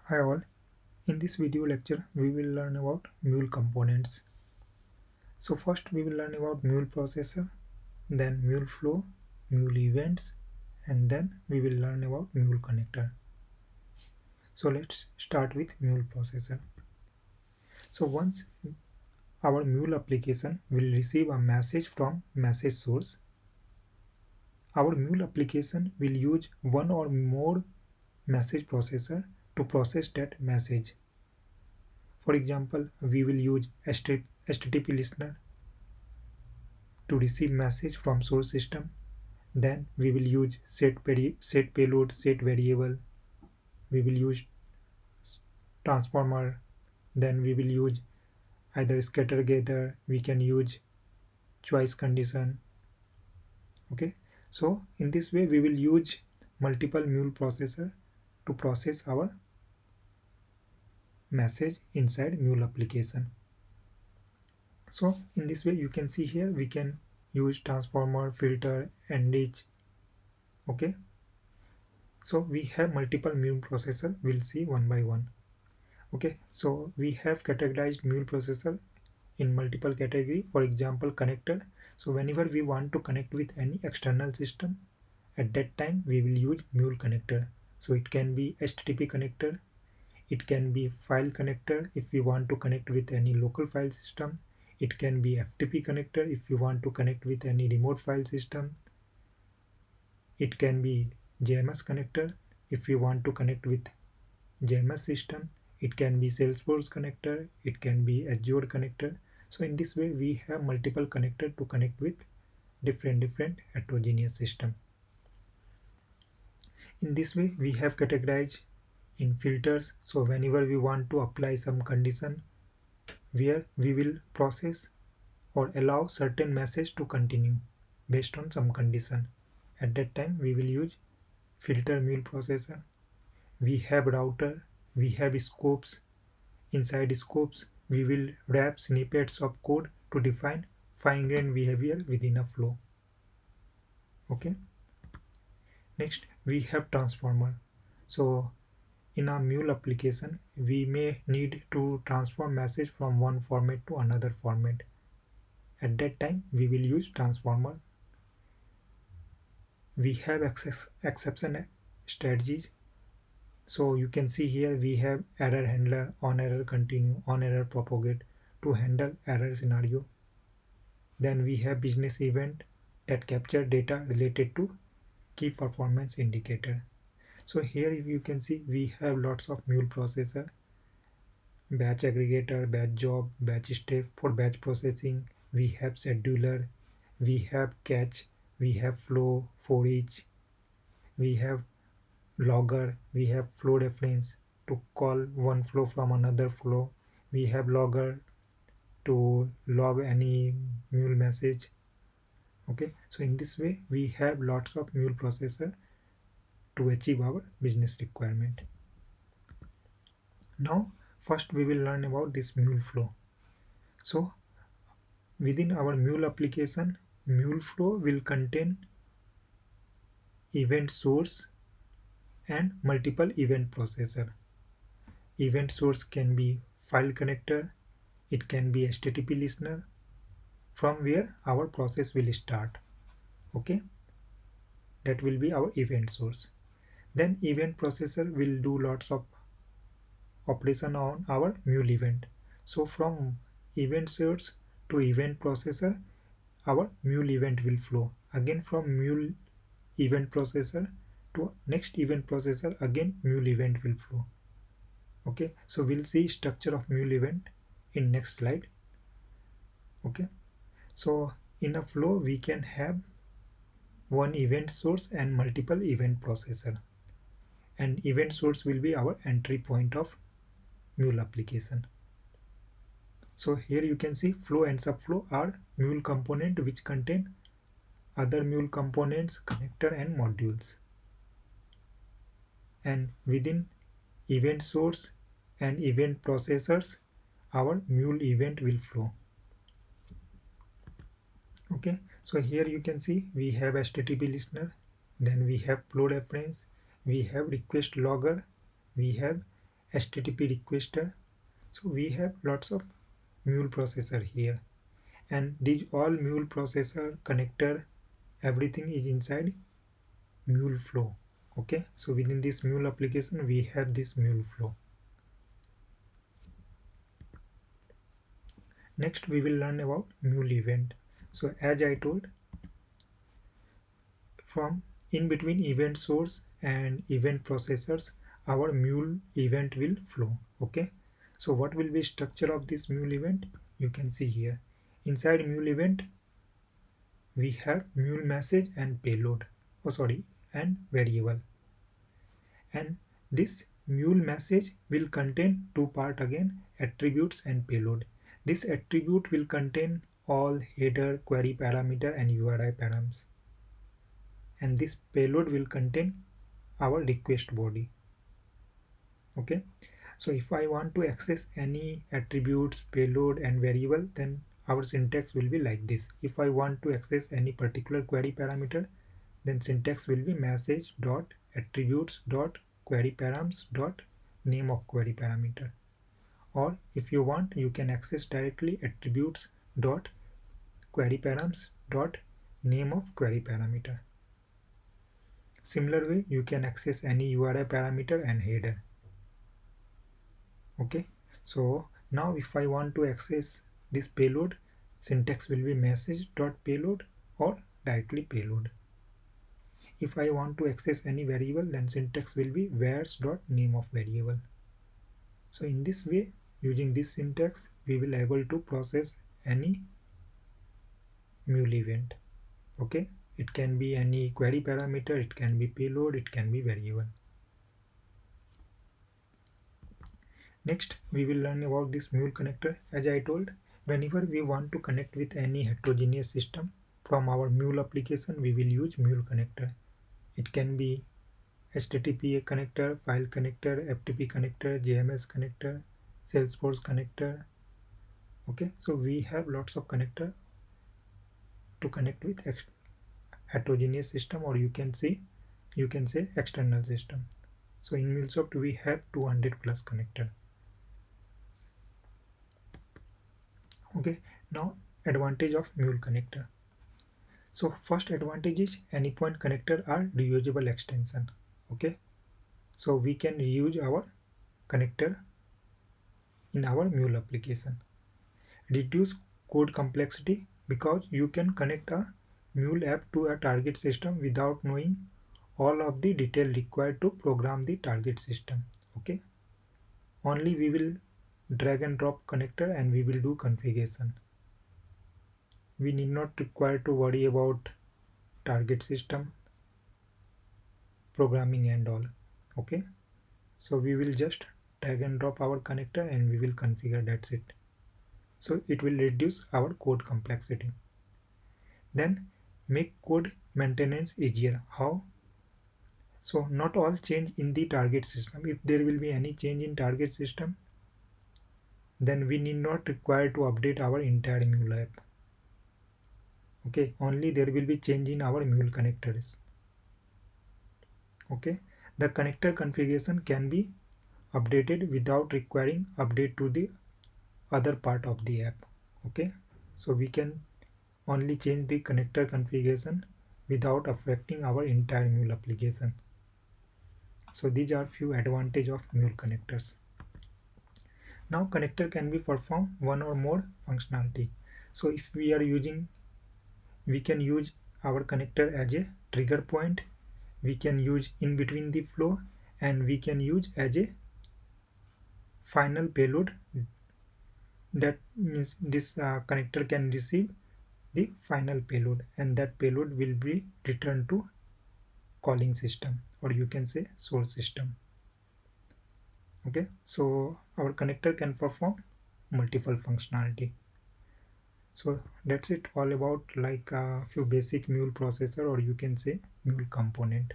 Hi all, in this video lecture we will learn about Mule components. So first we will learn about Mule processor, then Mule flow, Mule events, and then we will learn about Mule connector. So let's start with Mule processor. So once our Mule application will receive a message from message source, our Mule application will use one or more message processor to process that message. For example, we will use HTTP listener to receive message from source system. Then we will use set payload, set variable. We will use transformer. Then we will use either scatter gather. We can use choice condition. Okay. So in this way we will use multiple Mule processor to process our message inside Mule application. So in this way you can see here we can use transformer, filter, enrich. Okay. So we have multiple Mule processor. We'll see one by one. Okay, so we have categorized Mule processor in multiple category. For example, connector. So whenever we want to connect with any external system, at that time we will use Mule connector. So it can be HTTP connector, it can be file connector if we want to connect with any local file system, it can be FTP connector if you want to connect with any remote file system, it can be JMS connector if you want to connect with JMS system, it can be Salesforce connector, it can be Azure connector. So in this way we have multiple connector to connect with different heterogeneous system. In this way we have categorized in filters. So whenever we want to apply some condition where we will process or allow certain message to continue based on some condition, at that time we will use filter Mule processor. We have router, we have scopes. Inside scopes, we will wrap snippets of code to define fine-grained behavior within a flow. Okay. Next, we have transformer. So, in a Mule application, we may need to transform message from one format to another format. At that time, we will use transformer. We have exception strategies. So you can see here we have error handler, on error continue, on error propagate to handle error scenario. Then we have business event that capture data related to key performance indicator. So here you can see we have lots of Mule processor, batch aggregator, batch job, batch step for batch processing. We have scheduler, we have catch, we have flow for each, we have logger, we have flow reference to call one flow from another flow, we have logger to log any Mule message. Okay, so in this way we have lots of Mule processor to achieve our business requirement. Now first we will learn about this Mule flow. So within our Mule application, Mule flow will contain event source and multiple event processor. Event source can be file connector, it can be HTTP listener, from where our process will start. Okay, that will be our event source. Then event processor will do lots of operation on our Mule event. So from event source to event processor, our Mule event will flow. Again from Mule event processor to next event processor, again Mule event will flow. Okay, so we'll see structure of Mule event in next slide. Okay, so in a flow we can have one event source and multiple event processor, and event source will be our entry point of Mule application. So here you can see flow and subflow are Mule component which contain other Mule components, connector and modules. And within event source and event processors, our Mule event will flow. Okay, so here you can see we have HTTP listener, then we have flow reference, we have request logger, we have HTTP requester. So we have lots of Mule processor here, and these all Mule processor connector, everything is inside Mule flow. Okay, so within this Mule application we have this Mule flow. Next we will learn about Mule event. So as I told, from in between event source and event processors, our Mule event will flow. Okay, so what will be structure of this Mule event? You can see here. Inside Mule event we have Mule message and payload. Oh sorry, and variable. And this Mule message will contain two part again, attributes and payload. This attribute will contain all header, query parameter and URI params. And this payload will contain our request body. Okay, so if I want to access any attributes, payload and variable, then our syntax will be like this. If I want to access any particular query parameter, then syntax will be message dot attributes dot query params dot name of query parameter. Or if you want, you can access directly attributes dot query params dot name of query parameter. Similar way, you can access any URI parameter and header. Okay, so now if I want to access this payload, syntax will be message dot payload or directly payload. If I want to access any variable, then syntax will be where's dot name of variable. So in this way, using this syntax, we will able to process any Mule event. Okay, it can be any query parameter, it can be payload, it can be variable. Next, we will learn about this Mule connector. As I told, whenever we want to connect with any heterogeneous system from our Mule application, we will use Mule connector. It can be HTTP connector, file connector, FTP connector, JMS connector, Salesforce connector. Okay, so we have lots of connector to connect with heterogeneous system, or you can say external system. So in Mulesoft we have 200 plus connector. Okay, now advantage of Mule connector. So first advantage is any point connector are reusable extension. Okay, so we can reuse our connector in our Mule application. Reduce code complexity, because you can connect a Mule app to a target system without knowing all of the detail required to program the target system. Okay, only we will drag and drop connector and we will do configuration. We need not require to worry about target system programming and all. Okay, so we will just drag and drop our connector and we will configure, that's it. So it will reduce our code complexity. Then make code maintenance easier. How? So not all change in the target system. If there will be any change in target system, then we need not require to update our entire Mule app. Okay, only there will be change in our Mule connectors. Okay, the connector configuration can be updated without requiring update to the other part of the app. Okay, so we can only change the connector configuration without affecting our entire Mule application. So these are few advantage of Mule connectors. Now connector can be perform one or more functionality. So if we are using, we can use our connector as a trigger point, we can use in between the flow, and we can use as a final payload. That means this connector can receive the final payload, and that payload will be returned to calling system, or you can say source system. Okay, so our connector can perform multiple functionality. So that's it all about like a few basic Mule processor, or you can say Mule component.